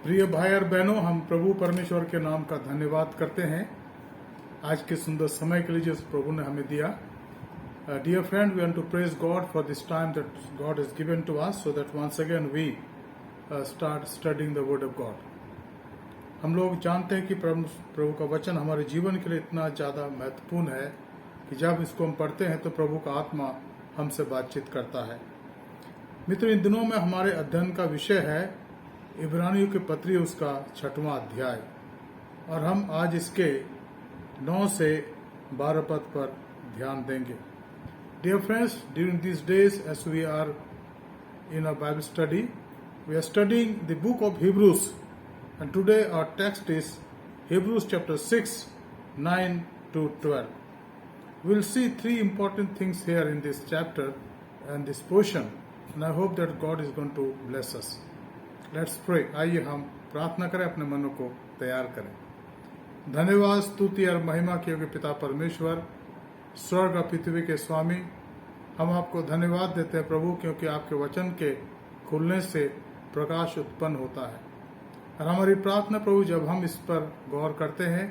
प्रिय भाई और बहनों, हम प्रभु परमेश्वर के नाम का धन्यवाद करते हैं आज के सुंदर समय के लिए जो प्रभु ने हमें दिया। Dear friend, we want to praise God for this time that God has given to us, so that once again we start studying the word of God. हम लोग जानते हैं कि प्रभु का वचन हमारे जीवन के लिए इतना ज़्यादा महत्वपूर्ण है कि जब इसको हम पढ़ते हैं तो प्रभु का आत्मा हमसे बातचीत करता है। मित्र, इन दिनों में हमारे अध्ययन का विषय है इब्रानियों के पत्री, उसका 6वां अध्याय, और हम आज इसके 9 से 12 पद पर ध्यान देंगे। Dear friends, during this days as we are in a Bible study, we are studying the book of Hebrews, and today our text is Hebrews chapter 6, 9 to 12. We will see 3 important things here in this chapter and this portion, and I hope that God is going to bless us. Let's pray. आइए हम प्रार्थना करें, अपने मनों को तैयार करें। धन्यवाद, स्तुति और महिमा के योग्य पिता परमेश्वर, स्वर्ग और पृथ्वी के स्वामी, हम आपको धन्यवाद देते हैं प्रभु, क्योंकि आपके वचन के खुलने से प्रकाश उत्पन्न होता है। और हमारी प्रार्थना प्रभु, जब हम इस पर गौर करते हैं,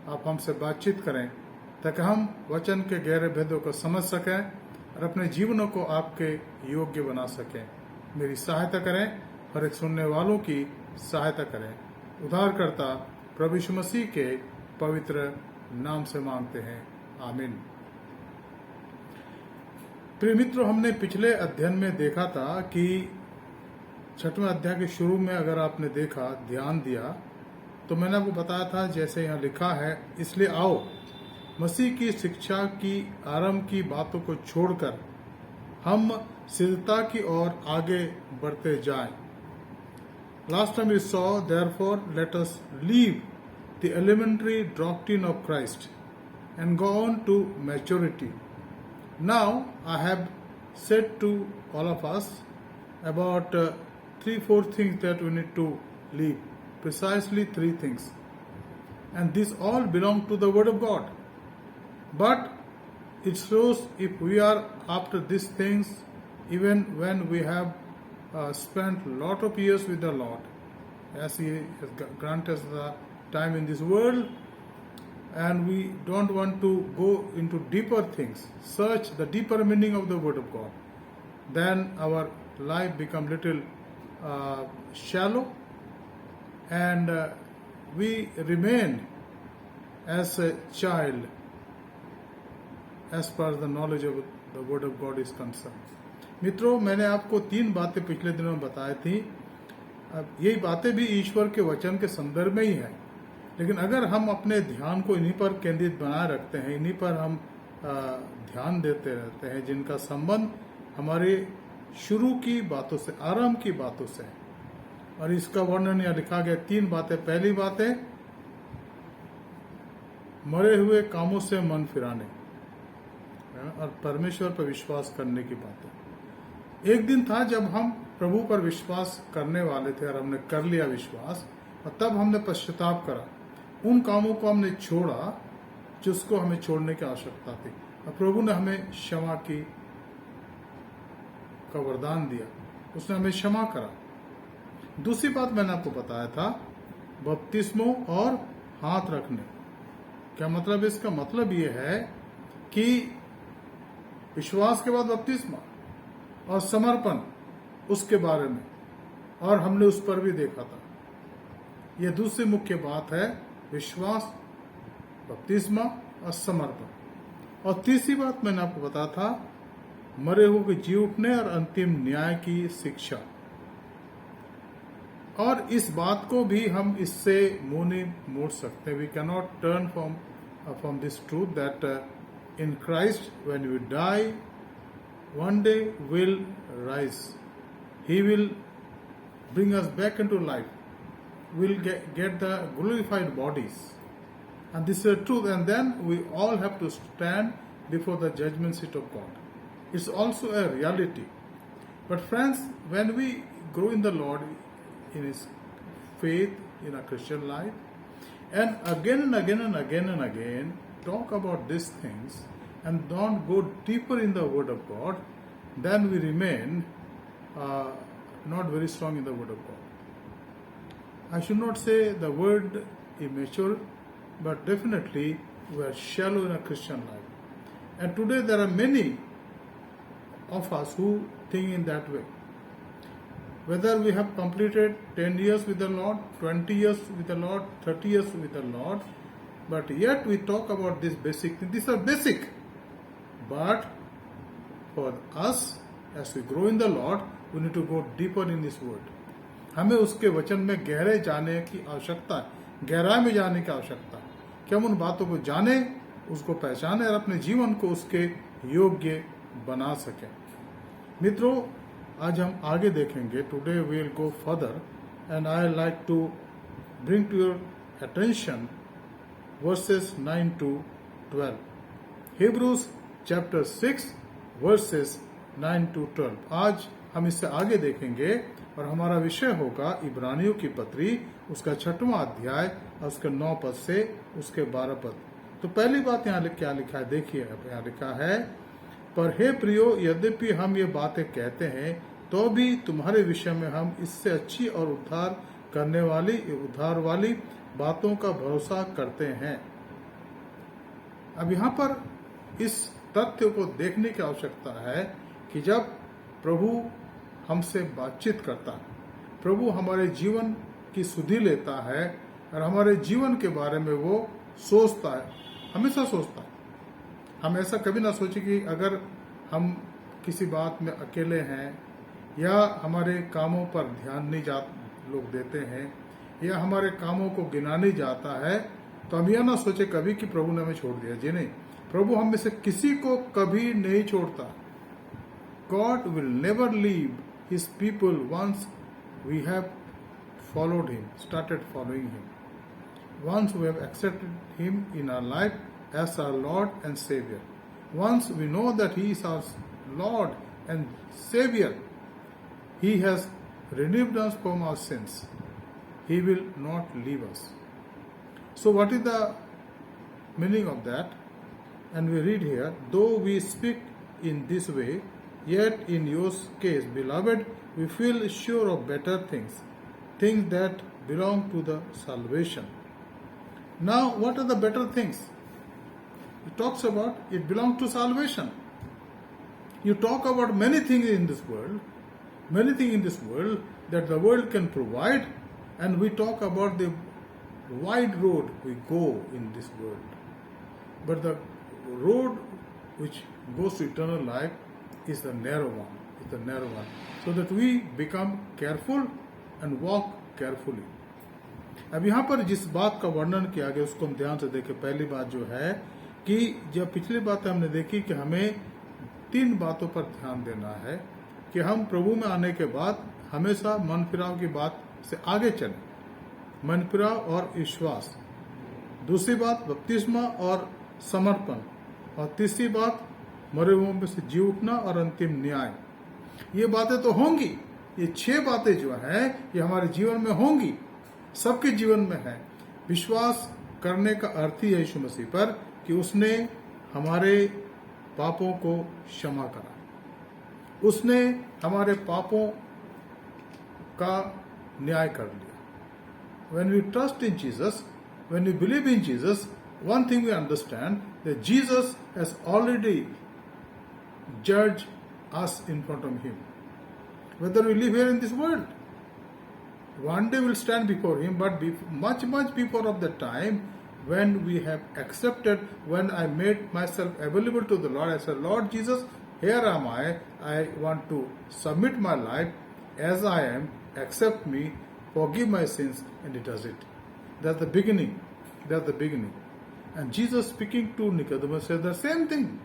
आप हमसे बातचीत करें ताकि हम वचन के गहरे भेदों को समझ सकें और अपने जीवनों को आपके योग्य बना सकें। मेरी सहायता करें और एक सुनने वालों की सहायता करें। उद्धारकर्ता प्रभु यीशु मसीह के पवित्र नाम से मांगते हैं, आमीन। प्रिय मित्रों, हमने पिछले अध्ययन में देखा था कि 6वें अध्याय के शुरू में अगर आपने देखा, ध्यान दिया, तो मैंने आपको बताया था, जैसे यहाँ लिखा है, इसलिए आओ मसीह की शिक्षा की आरंभ की बातों को छोड़कर हम सिद्धता की ओर आगे बढ़ते जाएं। Last time we saw, therefore, let us leave the elementary doctrine of Christ and go on to maturity. Now, I have said to all of us about 3-4 things that we need to leave. Precisely 3 things. And these all belong to the Word of God. But it shows if we are after these things, even when we have spent a lot of years with the Lord, as He has granted us the time in this world, and we don't want to go into deeper things, search the deeper meaning of the Word of God, then our life become little shallow, and we remain as a child as per the knowledge of the Word of God is concerned. मित्रों, मैंने आपको 3 बातें पिछले दिनों में बताई थी। अब यही बातें भी ईश्वर के वचन के संदर्भ में ही है, लेकिन अगर हम अपने ध्यान को इन्हीं पर केंद्रित बनाए रखते हैं, इन्हीं पर हम ध्यान देते रहते हैं, जिनका संबंध हमारे शुरू की बातों से, आरंभ की बातों से है। और इसका वर्णन यहाँ लिखा गया 3 बातें। पहली बात है मरे हुए कामों से मन फिराने और परमेश्वर पर विश्वास करने की बात है। एक दिन था जब हम प्रभु पर विश्वास करने वाले थे और हमने कर लिया विश्वास, और तब हमने पश्चाताप करा, उन कामों को हमने छोड़ा जिसको हमें छोड़ने की आवश्यकता थी, और प्रभु ने हमें क्षमा का वरदान दिया, उसने हमें क्षमा करा। दूसरी बात मैंने आपको बताया था, बपतिस्मों और हाथ रखने। क्या मतलब? इसका मतलब ये है कि विश्वास के बाद बपतिस्मा और समर्पण, उसके बारे में, और हमने उस पर भी देखा था। यह दूसरी मुख्य बात है, विश्वास, बपतिस्मा और समर्पण। और तीसरी बात मैंने आपको बताया था, मरे हुए के जी उठने और अंतिम न्याय की शिक्षा। और इस बात को भी हम इससे मुंह नहीं मोड़ सकते। We cannot turn from this truth that in Christ when we die, one day will rise. He will bring us back into life. We'll get the glorified bodies. And this is the truth. And then we all have to stand before the judgment seat of God. It's also a reality. But friends, when we grow in the Lord, in His faith, in our Christian life, and again and again and again and again talk about these things, and don't go deeper in the Word of God, then we remain not very strong in the Word of God. I should not say the word immature, but definitely we are shallow in a Christian life. And today there are many of us who think in that way. Whether we have completed 10 years with the Lord, 20 years with the Lord, 30 years with the Lord, but yet we talk about this basic thing. These are basic. But for us, as we grow in the Lord, we need to go deeper in this word. हमें उसके वचन में गहरे जाने की आवश्यकता है, गहराई में जाने की आवश्यकता है कि हम उन बातों को जाने, उसको पहचाने और अपने जीवन को उसके योग्य बना सकें। मित्रों, आज हम आगे देखेंगे। Today we will go further and I like to bring to your attention verses 9 to 12, Hebrews chapter 6 verses 9 to 12। आज हम इससे आगे देखेंगे और हमारा विषय होगा इब्रानियों की पत्री, उसका 6वां अध्याय और उसके 9 पद से उसके 12 पद। तो पहली बात यहाँ क्या लिखा है, देखिए यहाँ लिखा है, पर हे प्रियो, यद्यपि हम ये बातें कहते हैं तो भी तुम्हारे विषय में हम इससे अच्छी और उद्धार वाली बातों का भरोसा करते हैं। अब यहाँ पर इस तथ्य को देखने की आवश्यकता है कि जब प्रभु हमसे बातचीत करता है, प्रभु हमारे जीवन की सुधि लेता है और हमारे जीवन के बारे में वो सोचता है, हमेशा सोचता है। हम ऐसा कभी ना सोचे कि अगर हम किसी बात में अकेले हैं या हमारे कामों पर ध्यान नहीं लोग देते हैं या हमारे कामों को गिना नहीं जाता है, तो हम यह ना सोचे कभी कि प्रभु ने हमें छोड़ दिया। जी नहीं, प्रभु हम में से किसी को कभी नहीं छोड़ता। God will never leave His people once we have followed Him, started following Him. Once we have accepted Him in our life as our Lord and Savior. Once we know that He is our Lord and Savior, He has redeemed us from our sins. He will not leave us. So what is the meaning of that? And we read here, though we speak in this way, yet in your case, beloved, we feel sure of better things, things that belong to the salvation. Now, what are the better things? It talks about it belongs to salvation. You talk about many things in this world that the world can provide, and we talk about the wide road we go in this world. But the road which goes to eternal life is the narrow one. So that we become careful and walk carefully. अब यहाँ पर जिस बात का वर्णन किया गया उसको हम ध्यान से देखें। पहली बात जो है कि जब पिछली बात हमने देखी कि हमें 3 बातों पर ध्यान देना है कि हम प्रभु में आने के बाद हमेशा मन फिराव की बात से आगे चलें, मन फिराव और विश्वास। दूसरी बात बपतिस्मा और समर्पण, और तीसरी बात मरे हुओं में से जी उठना और अंतिम न्याय। ये बातें तो होंगी, ये 6 बातें जो है ये हमारे जीवन में होंगी, सबके जीवन में है। विश्वास करने का अर्थ ही है यीशु मसीह पर कि उसने हमारे पापों को क्षमा करा, उसने हमारे पापों का न्याय कर लिया। When we trust in Jesus, when we believe in Jesus, one thing we understand that Jesus has already judged us in front of Him. Whether we live here in this world, one day we'll stand before Him, but much before of the time when we have accepted, when I made myself available to the Lord, I said, Lord Jesus, here am I want to submit my life as I am, accept me, forgive my sins, and He does it. That's the beginning. And Jesus speaking to Nicodemus says the same thing.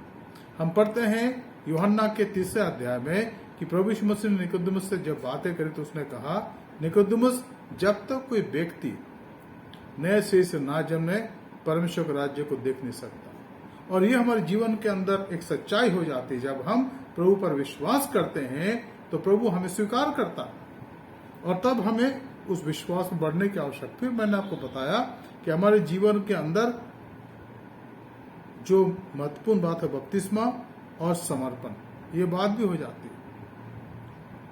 हम पढ़ते हैं यूहन्ना के 3 अध्याय में कि प्रभु यीशु मसीह ने Nicodemus से जब बातें करी तो उसने कहा, निकोदेमुस, जब तक कोई व्यक्ति नए सिरे से ना जन्मे परमेश्वर के राज्य को देख नहीं सकता। और ये हमारे जीवन के अंदर एक सच्चाई हो जाती है। जब हम प्रभु पर विश्वास करते हैं तो प्रभु हमें स्वीकार करता है और तब हमें उस विश्वास में बढ़ने की आवश्यकता। फिर मैंने आपको बताया कि हमारे जीवन के अंदर जो महत्वपूर्ण बात है बपतिस्मा और समर्पण, ये बात भी हो जाती है।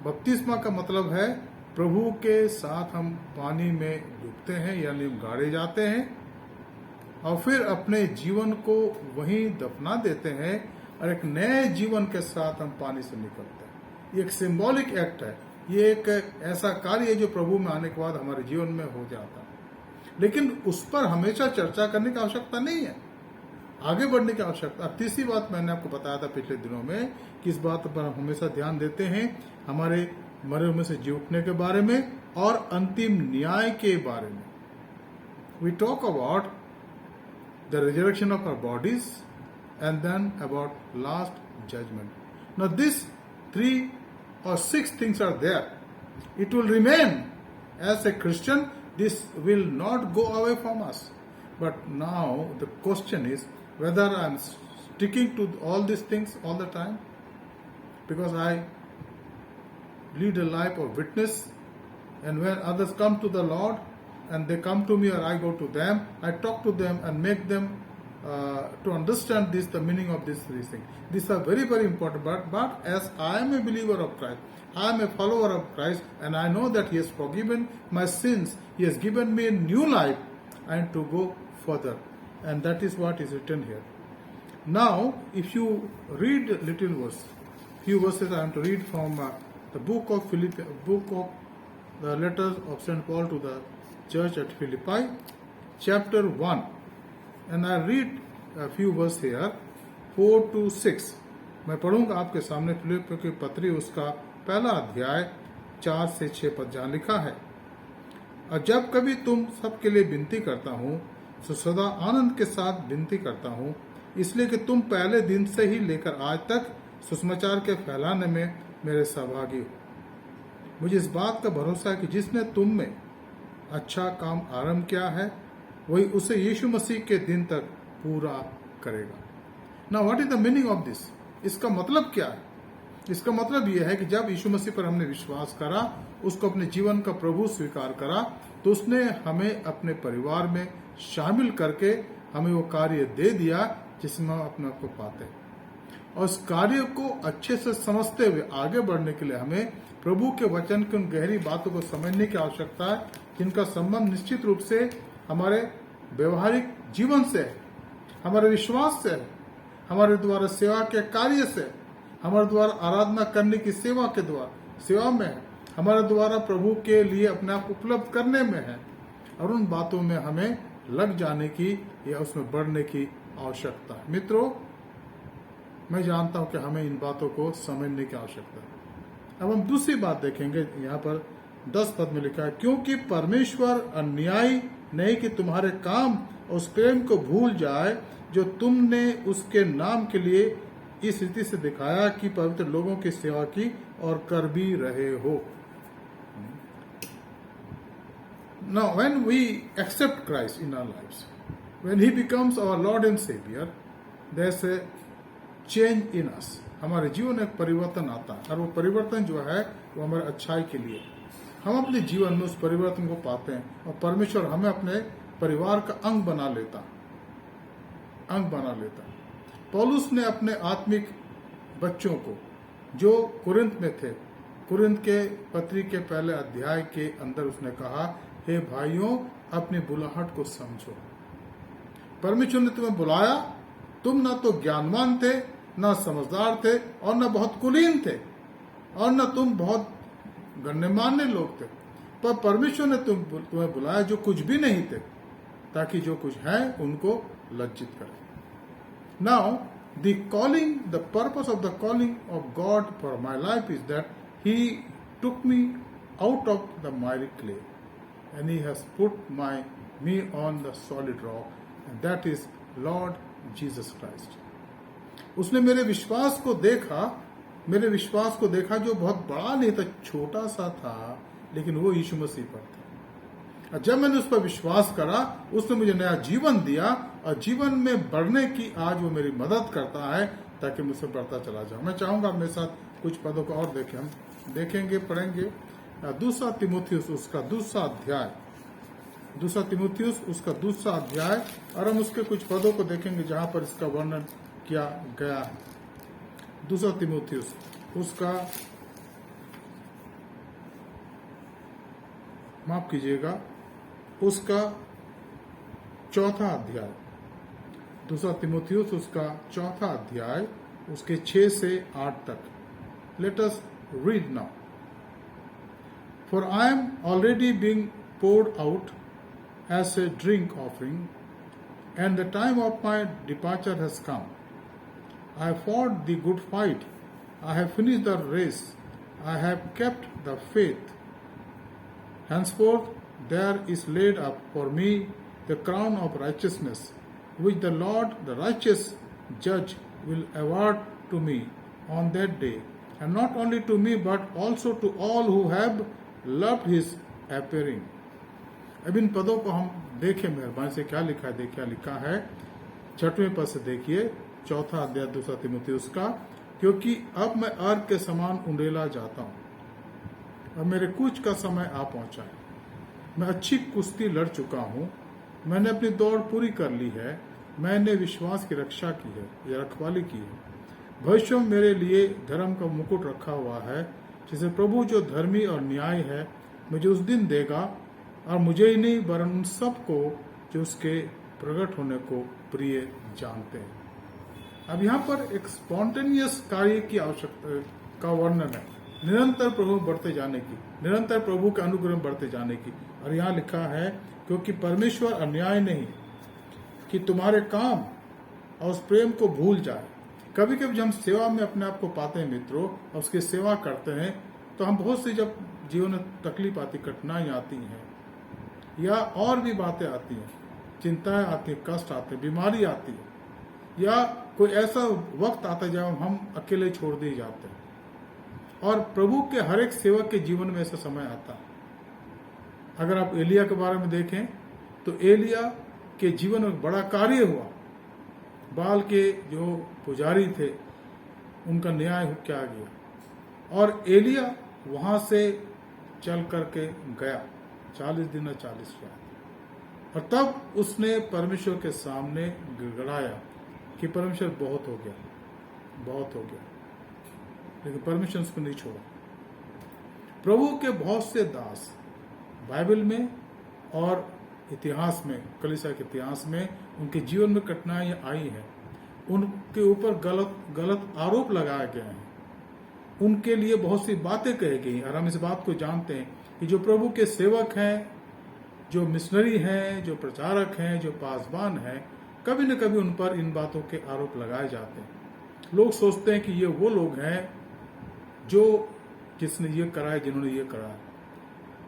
बपतिस्मा का मतलब है प्रभु के साथ हम पानी में डूबते हैं यानी गाड़े जाते हैं और फिर अपने जीवन को वहीं दफना देते हैं और एक नए जीवन के साथ हम पानी से निकलते हैं। ये एक सिंबॉलिक एक्ट है, ये एक ऐसा कार्य है जो प्रभु में आने के बाद हमारे जीवन में हो जाता है, लेकिन उस पर हमेशा चर्चा करने की आवश्यकता नहीं है, आगे बढ़ने की आवश्यकता। तीसरी बात मैंने आपको बताया था पिछले दिनों में कि इस बात पर हम हमेशा ध्यान देते हैं हमारे मरे हुए से जी उठने के बारे में और अंतिम न्याय के बारे में। We talk about the resurrection of our bodies and then about last judgment. Now these 3 or 6 things are there. It will remain as a Christian. This will not go away from us. But now the question is whether I am sticking to all these things all the time, because I lead a life of witness, and when others come to the Lord and they come to me or I go to them, I talk to them and make them to understand this, the meaning of these 3 things. These are very, very important. But as I am a believer of Christ, I am a follower of Christ, and I know that He has forgiven my sins, He has given me a new life, and to go further. And that is what is written here. Now, if you read a little verse, few verses I am to read from the book of the letters of St. Paul to the church at Philippi, chapter 1, and I read a few verses here, 4 to 6. मैं पढ़ूंगा आपके सामने फिलिपियों की पत्री उसका पहला अध्याय 4 से 6 पद जहाँ लिखा है, और जब कभी तुम सबके लिए विनती करता हूँ तो सदा आनंद के साथ विनती करता हूँ, इसलिए कि तुम पहले दिन से ही लेकर आज तक सुसमाचार के फैलाने में मेरे सहभागी हो। मुझे इस बात का भरोसा है कि जिसने तुम में अच्छा काम आरंभ किया है वही उसे यीशु मसीह के दिन तक पूरा करेगा। Now what is the meaning of this? इसका मतलब क्या है? इसका मतलब यह है कि जब यीशु मसीह पर हमने विश्वास करा, उसको अपने जीवन का प्रभु स्वीकार करा, तो उसने हमें अपने परिवार में शामिल करके हमें वो कार्य दे दिया जिसमें हम अपने आप को पाते हैं। और इस कार्य को अच्छे से समझते हुए आगे बढ़ने के लिए हमें प्रभु के वचन की उन गहरी बातों को समझने की आवश्यकता है, जिनका संबंध निश्चित रूप से हमारे व्यवहारिक जीवन से, हमारे विश्वास से, हमारे द्वारा सेवा के कार्य से, हमारे द्वारा आराधना करने की सेवा के द्वारा सेवा में है, हमारे द्वारा प्रभु के लिए अपने आप उपलब्ध करने में है, और उन बातों में हमें लग जाने की या उसमें बढ़ने की आवश्यकता है। मित्रों, मैं जानता हूं कि हमें इन बातों को समझने की आवश्यकता है। अब हम दूसरी बात देखेंगे, यहाँ पर 10 पद में लिखा है, क्योंकि परमेश्वर अन्यायी नहीं कि तुम्हारे काम और उस प्रेम को भूल जाए जो तुमने उसके नाम के लिए इस रीति से दिखाया कि पवित्र लोगों की सेवा की और कर भी रहे हो। Now, when we accept Christ in our lives, when He becomes our Lord and Savior, there's a change in us. हमारे जीवन में एक परिवर्तन आता है, और वो परिवर्तन जो है वो हमारे अच्छाई के लिए। हम अपने जीवन में उस परिवर्तन को पाते हैं, और परमेश्वर हमें अपने परिवार का अंग बना लेता। पौलुस ने अपने आत्मिक बच्चों को जो कुरिन्थ में थे, कुरिन्थ के पत्री के पहले अध्याय के अंदर उसने कहा, हे भाइयों, अपनी बुलाहट को समझो। परमेश्वर ने तुम्हें बुलाया, तुम ना तो ज्ञानवान थे, ना समझदार थे, और ना बहुत कुलीन थे, और ना तुम बहुत गण्यमान्य लोग थे, पर परमेश्वर ने तुम्हें बुलाया जो कुछ भी नहीं थे, ताकि जो कुछ है उनको लज्जित करे। Now the calling, the purpose of the calling of God for my life is that he took me out of the miry clay and He has put me on the solid rock, and that is Lord Jesus Christ. उसने मेरे विश्वास को देखा जो बहुत बड़ा नहीं था, छोटा सा था, लेकिन वो यीशु मसीह पर था। जब मैंने उस पर विश्वास करा, उसने मुझे नया जीवन दिया, और जीवन में बढ़ने की आज वो मेरी मदद करता है, ताकि मुझसे बढ़ता चला जाऊं। मैं चाहूंगा मेरे साथ कुछ पदों को और देखें, हम देखेंगे, पढ़ेंगे। दूसरा तिमुथियुस उसका दूसरा अध्याय, और हम उसके कुछ पदों को देखेंगे जहां पर इसका वर्णन किया गया है। दूसरा तिमुथियुस उसका माफ कीजिएगा, उसका 4 अध्याय, 2 तीमुथियुस उसका 4 अध्याय, उसके 6 से 8 तक। Let us read now. For I am already being poured out as a drink offering, and the time of my departure has come. I have fought the good fight. I have finished the race. I have kept the faith. Henceforth there is laid up for me the crown of righteousness, which the Lord, the righteous judge, will award to me on that day, and not only to me but also to all who have loved his appearing. अब इन पदों को हम देखें मेहरबानी से, क्या लिखा है, क्या लिखा है 6वें पद से देखिए, 4 अध्याय 2 तीमुथियुस का। क्योंकि अब मैं अर्घ के समान उंडेला जाता हूं, अब मेरे कूच का समय आ पहुंचा है। मैं अच्छी कुश्ती लड़ चुका हूं, मैंने अपनी दौड़ पूरी कर ली है, मैंने विश्वास की रक्षा की है या रखवाली की है। भविष्य में मेरे लिए धर्म का मुकुट रखा हुआ है, जिसे प्रभु जो धर्मी और न्याय है मुझे उस दिन देगा, और मुझे ही नहीं वरन उन सबको जो उसके प्रकट होने को प्रिय जानते हैं। अब यहाँ पर एक स्पॉन्टेनियस कार्य की आवश्यकता का वर्णन है, निरंतर प्रभु बढ़ते जाने की, निरंतर प्रभु के अनुग्रह बढ़ते जाने की। और यहाँ लिखा है, क्योंकि परमेश्वर अन्याय नहीं कि तुम्हारे काम और उस प्रेम को भूल जाए। कभी कभी जब हम सेवा में अपने आप को पाते हैं मित्रों, और उसकी सेवा करते हैं, तो हम बहुत सी जब जीवन में तकलीफ आती, कठिनाई आती हैं, या और भी बातें आती हैं, चिंताएं आती हैं, कष्ट आते हैं, बीमारी आती है, या कोई ऐसा वक्त आता है जब हम अकेले छोड़ दिए जाते हैं। और प्रभु के हर एक सेवक के जीवन में ऐसा समय आता है। अगर आप एलिया के बारे में देखें तो एलिया के जीवन में बड़ा कार्य हुआ। बाल के जो पुजारी थे उनका न्याय किया गया, और एलिया वहां से चल करके गया 40 दिन और 40 रात, और तब उसने परमेश्वर के सामने गिड़गिड़ाया कि परमेश्वर बहुत हो गया, बहुत हो गया, लेकिन परमेश्वर उसको नहीं छोड़ा। प्रभु के बहुत से दास बाइबल में और इतिहास में, कलीसिया के इतिहास में उनके जीवन में कठिनाइयां आई हैं, उनके ऊपर गलत आरोप लगाए गए हैं, उनके लिए बहुत सी बातें कही गई। और हम इस बात को जानते हैं कि जो प्रभु के सेवक हैं, जो मिशनरी हैं, जो प्रचारक हैं, जो पासवान हैं, कभी न कभी उन पर इन बातों के आरोप लगाए जाते हैं। लोग सोचते हैं कि ये वो लोग हैं जो जिसने ये कराया, जिन्होंने ये कराया।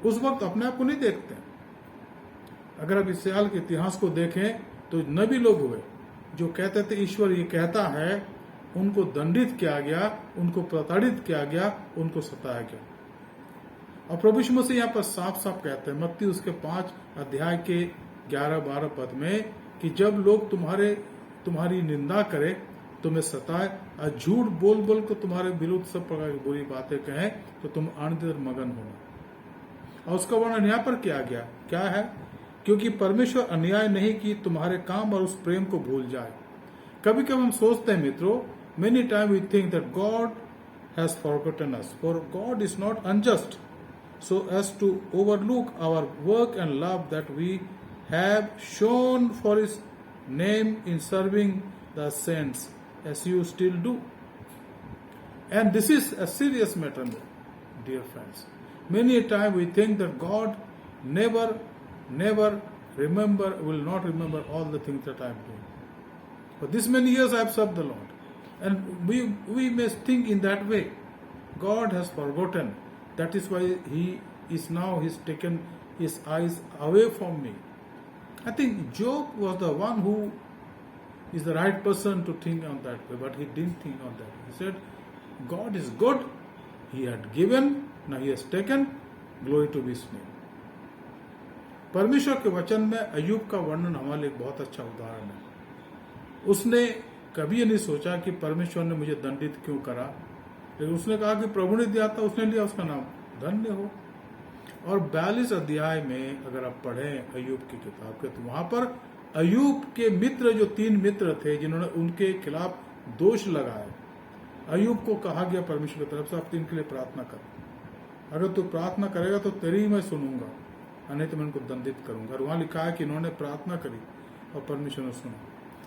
उस वक्त अपने आप को नहीं देखते। अगर आप इसराइल के इतिहास को देखें तो नबी लोग हुए जो कहते थे ईश्वर ये कहता है, उनको दंडित किया गया, उनको प्रताड़ित किया गया, उनको सताया गया। और प्रभु यीशु मसीह यहाँ पर साफ साफ कहते हैं मत्ती उसके 5 अध्याय के 11-12 पद में कि जब लोग तुम्हारी निंदा करे, तुम्हें सताए और झूठ बोल बोल को तुम्हारे विरुद्ध सब प्रकार की बुरी बातें कहें, तो तुम आनंद मगन होना। और उसका वर्णन यहाँ पर किया गया क्या है, क्योंकि परमेश्वर अन्याय नहीं कि तुम्हारे काम और उस प्रेम को भूल जाए। कभी कभी हम सोचते हैं मित्रों, many time we think that God has forgotten us, for God is not unjust so as to overlook our work and love that we have shown for his name in serving the saints, as you still do. And this is a serious matter, dear friends. Many a time we think that God never will not remember all the things that I am doing. For this many years I have served the Lord, and we may think in that way. God has forgotten. That is why he is now he's taken his eyes away from me. I think Job was the one who is the right person to think on that way, but he didn't think on that. He said, God is good. He had given, now he has taken. Glory to his name. परमेश्वर के वचन में अय्यूब का वर्णन हमारे लिए बहुत अच्छा उदाहरण है। उसने कभी नहीं सोचा कि परमेश्वर ने मुझे दंडित क्यों करा, लेकिन उसने कहा कि प्रभु ने दिया था, उसने लिया, उसका नाम धन्य हो। और 42 अध्याय में अगर आप पढ़ें अय्यूब की किताब के, तो वहां पर अय्यूब के मित्र, जो 3 मित्र थे जिन्होंने उनके खिलाफ दोष लगाए, अय्यूब को कहा गया परमेश्वर की तरफ से, आप इनके लिए प्रार्थना कर, अगर तू प्रार्थना करेगा तो तेरी ही मैं सुनूंगा। और नहीं तो मैं उनको दंडित करूंगा। और वहां लिखा है कि इन्होंने प्रार्थना करी और परमेश्वर ने सुना।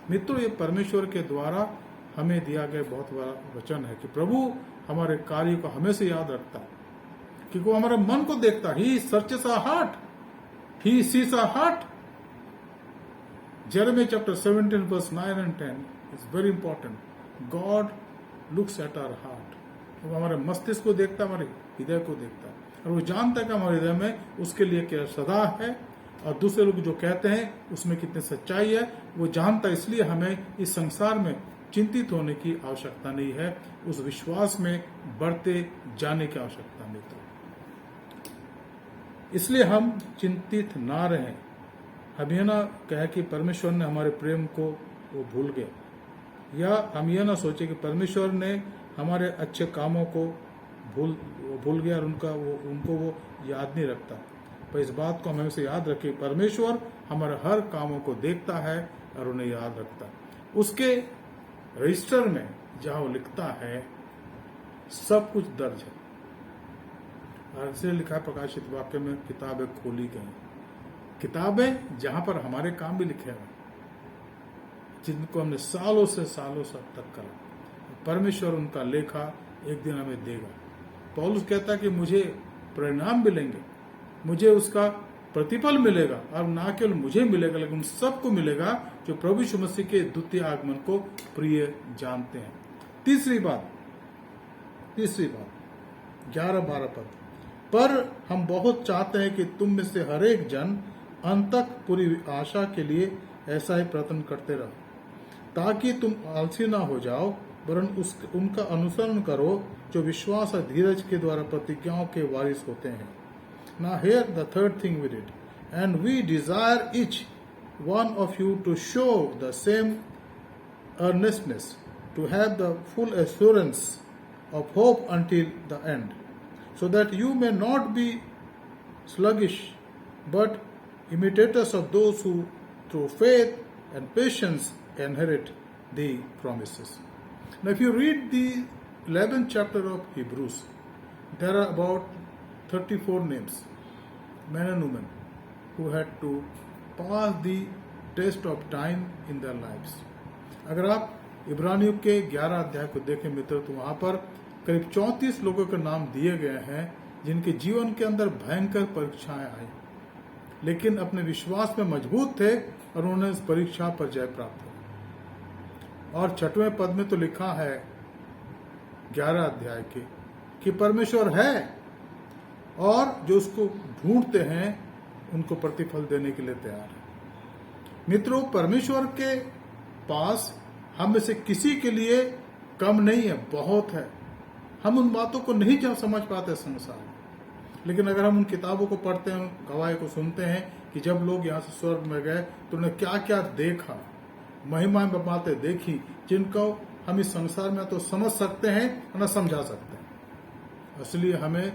मित्रों, ये परमेश्वर के द्वारा हमें दिया गया बहुत बड़ा वचन है कि प्रभु हमारे कार्य को हमेशा याद रखता है, क्योंकि वो हमारे मन को देखता है। He searches our heart, he sees our heart. Jeremiah chapter 17 verse 9 and 10 is very important. God looks at our heart. वो हमारे मस्तिष्क को देखता है, हमारे हृदय को देखता है, और वो जानता है कि हमारे हृदय में उसके लिए क्या सदा है और दूसरे लोग जो कहते हैं उसमें कितनी सच्चाई है वो जानता है। इसलिए हमें इस संसार में चिंतित होने की आवश्यकता नहीं है, उस विश्वास में बढ़ते जाने की आवश्यकता नहीं। इसलिए हम चिंतित ना रहें। हम यह ना कहे कि परमेश्वर ने हमारे प्रेम को वो भूल गया, या हम यह ना सोचे कि परमेश्वर ने हमारे अच्छे कामों को भूल गया और उनको वो याद नहीं रखता। पर इस बात को हम हमेशा याद रखें, परमेश्वर हमारे हर कामों को देखता है और उन्हें याद रखता है। उसके रजिस्टर में जहां वो लिखता है सब कुछ दर्ज है। और इसलिए लिखा है प्रकाशित वाक्य में, किताबें खोली गई। किताबें जहां पर हमारे काम भी लिखे हुए, जिनको हमने सालों से तक करा, परमेश्वर उनका लेखा एक दिन हमें देगा। पौलुस कहता है कि मुझे परिणाम मिलेंगे, मुझे उसका प्रतिफल मिलेगा, और ना केवल मुझे मिलेगा लेकिन उन सबको मिलेगा जो प्रभु यीशु मसीह के द्वितीय आगमन को प्रिय जानते हैं। तीसरी बात 11-12 पद, पर हम बहुत चाहते हैं कि तुम में से हर एक जन अंत तक पूरी आशा के लिए ऐसा ही प्रयत्न करते रहो, ताकि तुम आलसी ना हो जाओ, वरन उनका अनुसरण करो जो विश्वास और धीरज के द्वारा प्रतिज्ञाओं के वारिस होते हैं। Now here the third thing we did, and we desire each one of you to show the same earnestness, to have the full assurance of hope until the end, so that you may not be sluggish, but imitators of those who through faith and patience inherit the promises. Now if you read the 11th chapter of Hebrews, there are about 34 names, men and women, who had to pass the test of time in their lives. अगर आप इब्रानियों के 11 अध्याय को देखें मित्र, तो वहां पर करीब 34 लोगों के नाम दिए गए हैं जिनके जीवन के अंदर भयंकर परीक्षाएं आई, लेकिन अपने विश्वास में मजबूत थे और उन्होंने इस परीक्षा पर जय प्राप्त किया। और 6वें पद में तो लिखा है 11 अध्याय के कि परमेश्वर है और जो उसको ढूंढते हैं उनको प्रतिफल देने के लिए तैयार है। मित्रों, परमेश्वर के पास हम में से किसी के लिए कम नहीं है, बहुत है। हम उन बातों को नहीं समझ पाते संसार में, लेकिन अगर हम उन किताबों को पढ़ते हैं, गवाही को सुनते हैं कि जब लोग यहाँ से स्वर्ग में गए तो उन्हें क्या क्या देखा, महिमा में बातें देखी जिनको हम इस संसार में तो समझ सकते हैं और न समझा सकते हैं। इसलिए हमें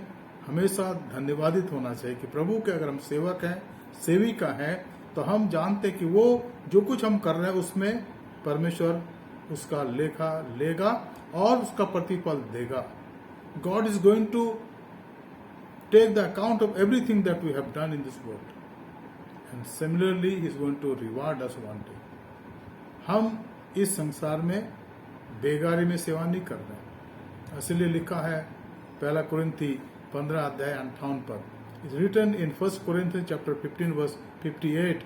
हमेशा धन्यवादित होना चाहिए कि प्रभु के अगर हम सेवक हैं, सेविका हैं, तो हम जानते कि वो जो कुछ हम कर रहे हैं उसमें परमेश्वर उसका लेखा लेगा और उसका प्रतिफल देगा। God is going to take the account of everything that we have done in this world, and similarly He is going to reward us one day. हम इस संसार में बेगारी में सेवा नहीं कर रहे, इसलिए लिखा है 1 कुरिन्थी 15 अध्याय 58 पर, इज रिटन इन 1 कुरिन्थी चैप्टर 15 वर्स 58,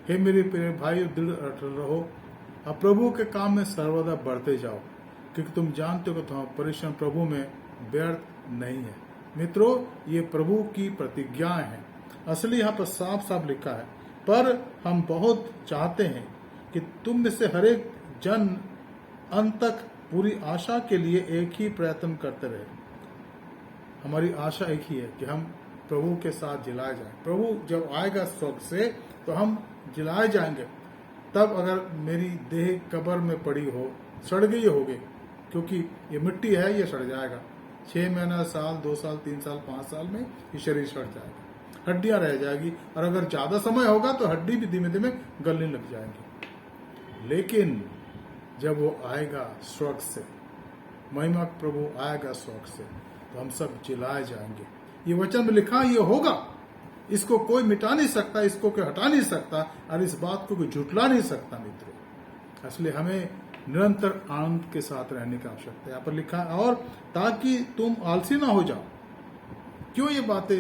हे मेरे प्रिय भाई दृढ़ अटल रहो और प्रभु के काम में सर्वदा बढ़ते जाओ, क्योंकि तुम जानते हो कि तुम्हारा परिश्रम प्रभु में व्यर्थ नहीं है। मित्रों, ये प्रभु की प्रतिज्ञाएं हैं। असली यहाँ पर साफ साफ लिखा है, पर हम बहुत चाहते हैं कि तुम में से हर एक जन अंत तक पूरी आशा के लिए एक ही प्रयत्न करते रहे। हमारी आशा एक ही है कि हम प्रभु के साथ जिलाए जाएं। प्रभु जब आएगा स्वर्ग से तो हम जिलाए जाएंगे। तब अगर मेरी देह कब्र में पड़ी हो, सड़ गई होगी, क्योंकि ये मिट्टी है, ये सड़ जाएगा। 6 महीना, साल, 2 साल, 3 साल, 5 साल में ये शरीर सड़ जाएगा, हड्डियां रह जाएगी, और अगर ज्यादा समय होगा तो हड्डी भी धीमे धीमे गलने लग जाएंगी। लेकिन जब वो आएगा स्वर्ग से, महिमा प्रभु आएगा स्वर्ग से, तो हम सब जिलाए जाएंगे। ये वचन में लिखा ये होगा, इसको कोई मिटा नहीं सकता, इसको कोई हटा नहीं सकता, और इस बात को कोई झुटला नहीं सकता मित्रों। इसलिए हमें निरंतर आनंद के साथ रहने की आवश्यकता है। यहाँ पर लिखा है, और ताकि तुम आलसी ना हो जाओ। क्यों ये बातें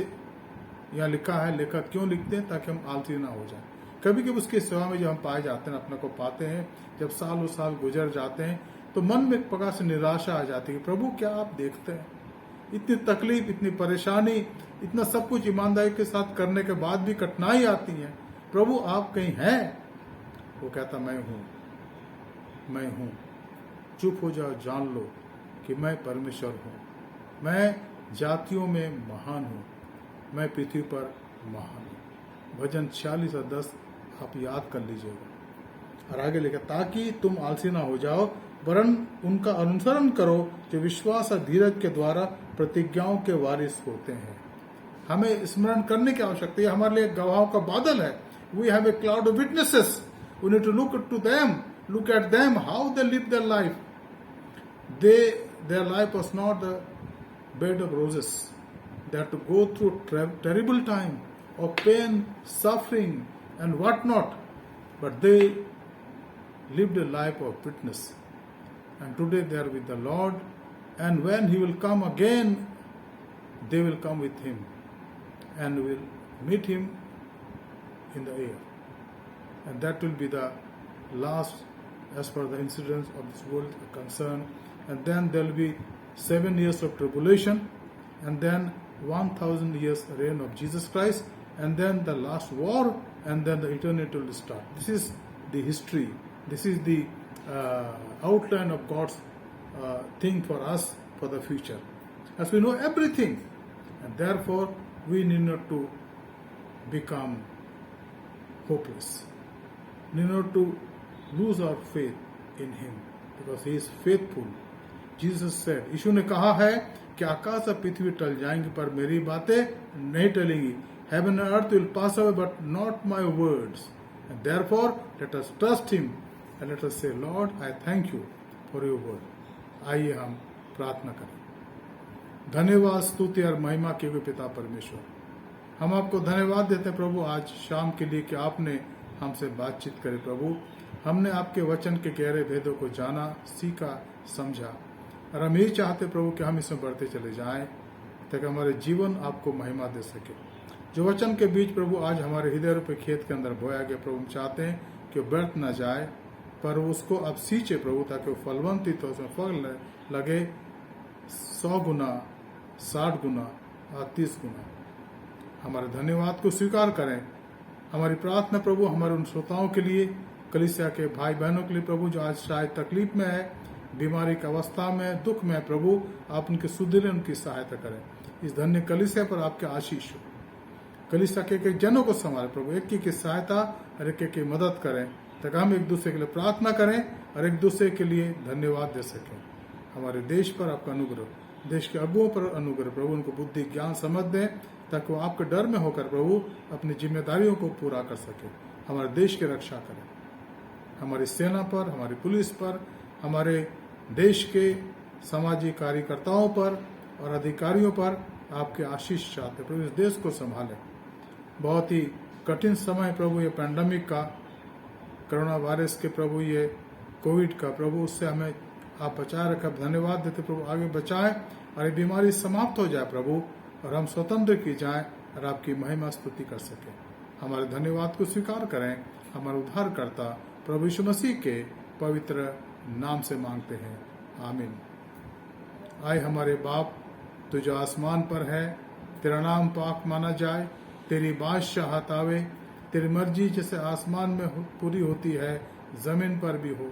यहाँ लिखा है, लेखक क्यों लिखते हैं? ताकि हम आलसी ना हो जाए। कभी कभी उसकी सेवा में जब हम पाए जाते हैं, अपने को पाते हैं, जब सालों साल गुजर जाते हैं, तो मन में एक प्रकार से निराशा आ जाती है। प्रभु क्या आप देखते हैं? इतनी तकलीफ, इतनी परेशानी, इतना सब कुछ ईमानदारी के साथ करने के बाद भी कठिनाई आती है। प्रभु आप कहीं हैं? वो कहता मैं हूं, मैं हूं। चुप हो जाओ, जान लो कि मैं परमेश्वर हूं। मैं जातियों में महान हूं, मैं पृथ्वी पर महान हूं। भजन 46 और 10 आप याद कर लीजिएगा। और आगे लिखा, ताकि तुम आलसी ना हो जाओ, वरन उनका अनुसरण करो जो विश्वास और धीरज के द्वारा प्रतिज्ञाओं के वारिस होते हैं। हमें स्मरण करने की आवश्यकता है। हमारे लिए गवाहों का बादल है। We have a cloud of witnesses. We need to look to them, look at them, how they live their life. Their life was not a bed of roses. They had to go through terrible time of pain, suffering, and whatnot. But they lived a life of witness. And today they are with the Lord. And when He will come again, they will come with Him and will meet Him in the air. And that will be the last as per the incidents of this world are concerned. And then there will be 7 years of tribulation, and then 1000 years reign of Jesus Christ, and then the last war, and then the eternity will start. This is the history. This is the outline of God's thing for us for the future. As we know everything, and therefore we need not to become hopeless. We need not to lose our faith in Him, because He is faithful. Jesus said, यीशु ने कहा है कि आकाश और पृथ्वी टल जाएंगी पर मेरी बातें नहीं टलेंगी. Heaven and earth will pass away, but not my words. And therefore, let us trust Him and let us say, Lord, I thank you for your word. आइए हम प्रार्थना करें. धन्यवाद, स्तुति और महिमा के हुए पिता परमेश्वर, हम आपको धन्यवाद देते हैं प्रभु आज शाम के लिए कि आपने हमसे बातचीत करे. प्रभु हमने आपके वचन के गहरे भेदों को जाना, सीखा, समझा, और हम यही चाहते प्रभु कि हम इसमें बढ़ते चले जाएं ताकि हमारे जीवन आपको महिमा दे सके. जो वचन के बीच प्रभु आज हमारे हृदय पे खेत के अंदर बोया गया प्रभु, हम चाहते हैं कि वो व्यर्थ न जाए, पर उसको अब सींचे प्रभु, ताकि वो फलवंतित हो, उसमें फल लगे 100 गुना, 60 गुना और 30 गुना. हमारे धन्यवाद को स्वीकार करें. हमारी प्रार्थना प्रभु हमारे उन श्रोताओं के लिए, कलीसिया के भाई बहनों के लिए प्रभु जो आज शायद तकलीफ में है, बीमारी की अवस्था में, दुख में, प्रभु आप उनके सुधीर, उनकी सहायता करें. इस धन्य कलीसिया पर आपके आशीष हो. कलीसिया के जनों को संभाले प्रभु, एक की सहायता और एक की मदद करें ताकि हम एक दूसरे के लिए प्रार्थना करें और एक दूसरे के लिए धन्यवाद दे सकें. हमारे देश पर आपका अनुग्रह, देश के अगुओं पर अनुग्रह प्रभु, उनको बुद्धि ज्ञान समझ दें ताकि वो आपके डर में होकर प्रभु अपनी जिम्मेदारियों को पूरा कर सके. हमारे देश की रक्षा करें. हमारी सेना पर, हमारी पुलिस पर, हमारे देश के सामाजिक कार्यकर्ताओं पर और अधिकारियों पर आपके आशीष चाहते प्रभु. इस देश को संभालें. बहुत ही कठिन समय प्रभु ये पैंडेमिक का, कोरोना वायरस के प्रभु, ये कोविड का प्रभु, उससे हमें आप बचाए रखें. धन्यवाद देते प्रभु, आगे बचाएं और ये बीमारी समाप्त हो जाए प्रभु, और हम स्वतंत्र की जाएं और आपकी महिमा स्तुति कर सकें. हमारे धन्यवाद को स्वीकार करें. हमारे उद्धारकर्ता प्रभु यीशु मसीह के पवित्र नाम से मांगते हैं, आमीन. आए हमारे बाप, तू जो आसमान पर है, तेरा नाम पाक माना जाए, तेरी बादशाहत आवे, तेरी मर्जी जैसे आसमान में पूरी होती है जमीन पर भी हो.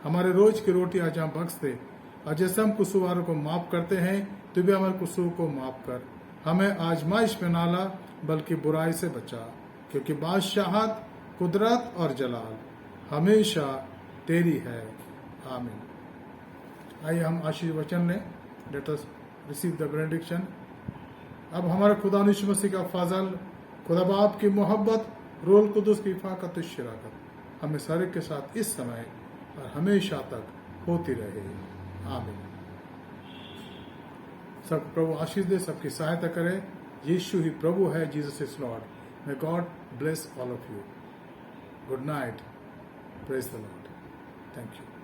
हमारे रोज की रोटी आज हम बख्श दे, और जैसे हम कसूरवारों को माफ करते हैं तो भी हमारे कसूर को माफ कर. हमें आजमाइश में ना ला, बल्कि बुराई से बचा, क्योंकि बादशाहत, कुदरत और जलाल हमेशा तेरी है, आमीन. आइए हम आशीष वचन लें. Let us receive the benediction. अब हमारे खुदा यीशु मसीह का फजल, खुदा बाप की मोहब्बत, रोल कुदुस की हिफाजत, शराकत हमें सारे के साथ इस समय और हमेशा तक होती रहे, आमीन. सब प्रभु आशीष दे, सबकी सहायता करे. यीशु ही प्रभु है. Jesus is Lord. May God bless all of you. Good night. Praise the Lord. Thank you.